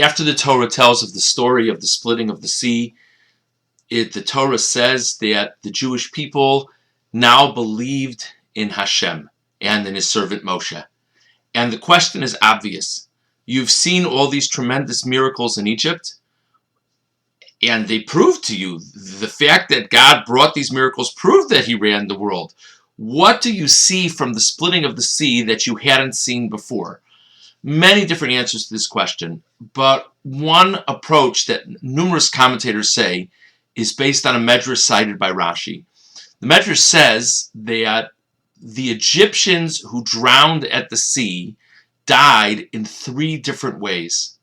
After the Torah tells of the story of the splitting of the sea, the Torah says that the Jewish people now believed in Hashem and in his servant Moshe. And the question is obvious. You've seen all these tremendous miracles in Egypt, and they proved to you, the fact that God brought these miracles proved that he ran the world. What do you see from the splitting of the sea that you hadn't seen before? Many different answers to this question, but one approach that numerous commentators say is based on a medrash cited by Rashi. The medrash says that the Egyptians who drowned at the sea died in 3 different ways.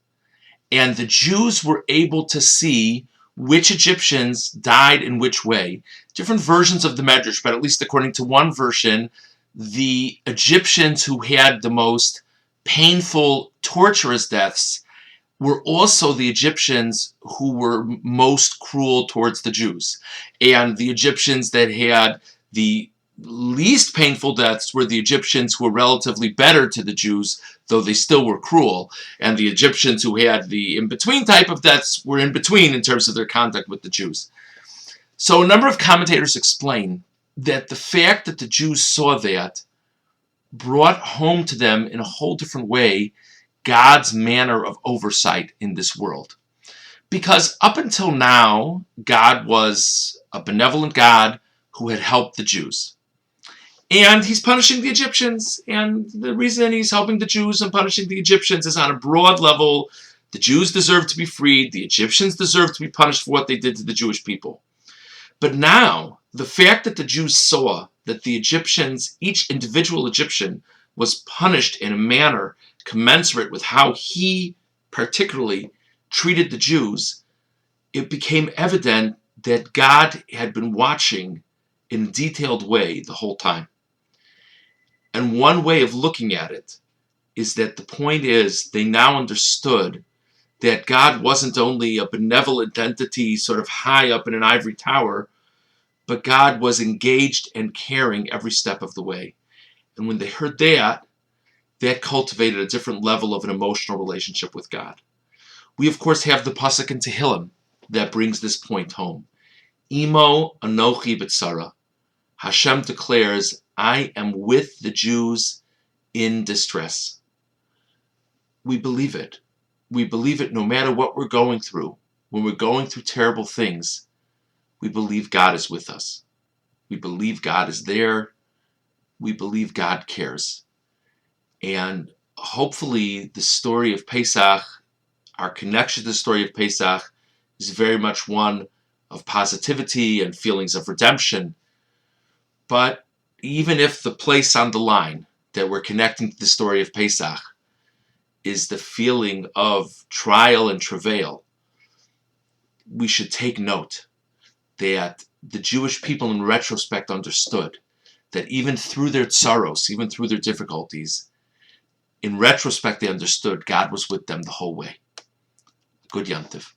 And the Jews were able to see which Egyptians died in which way. Different versions of the medrash, but at least according to one version, the Egyptians who had the most painful, torturous deaths were also the Egyptians who were most cruel towards the Jews. And the Egyptians that had the least painful deaths were the Egyptians who were relatively better to the Jews, though they still were cruel. And the Egyptians who had the in-between type of deaths were in between in terms of their conduct with the Jews. So a number of commentators explain that the fact that the Jews saw that brought home to them in a whole different way God's manner of oversight in this world. Because up until now, God was a benevolent God who had helped the Jews. And he's punishing the Egyptians. And the reason he's helping the Jews and punishing the Egyptians is on a broad level. The Jews deserve to be freed. The Egyptians deserve to be punished for what they did to the Jewish people. But now, the fact that the Jews saw that the Egyptians, each individual Egyptian, was punished in a manner commensurate with how he particularly treated the Jews, it became evident that God had been watching in a detailed way the whole time. And one way of looking at it is that the point is they now understood that God wasn't only a benevolent entity sort of high up in an ivory tower, but God was engaged and caring every step of the way. And when they heard that, that cultivated a different level of an emotional relationship with God. We, of course, have the Pesach in Tehillim that brings this point home. Imo anochi b'tzara. Hashem declares, I am with the Jews in distress. We believe it. We believe it no matter what we're going through. When we're going through terrible things, we believe God is with us. We believe God is there. We believe God cares. And hopefully the story of Pesach, our connection to the story of Pesach, is very much one of positivity and feelings of redemption. But even if the place on the line that we're connecting to the story of Pesach is the feeling of trial and travail, we should take note that the Jewish people in retrospect understood that even through their tsaros, even through their difficulties, in retrospect they understood God was with them the whole way. Good Yom Tov.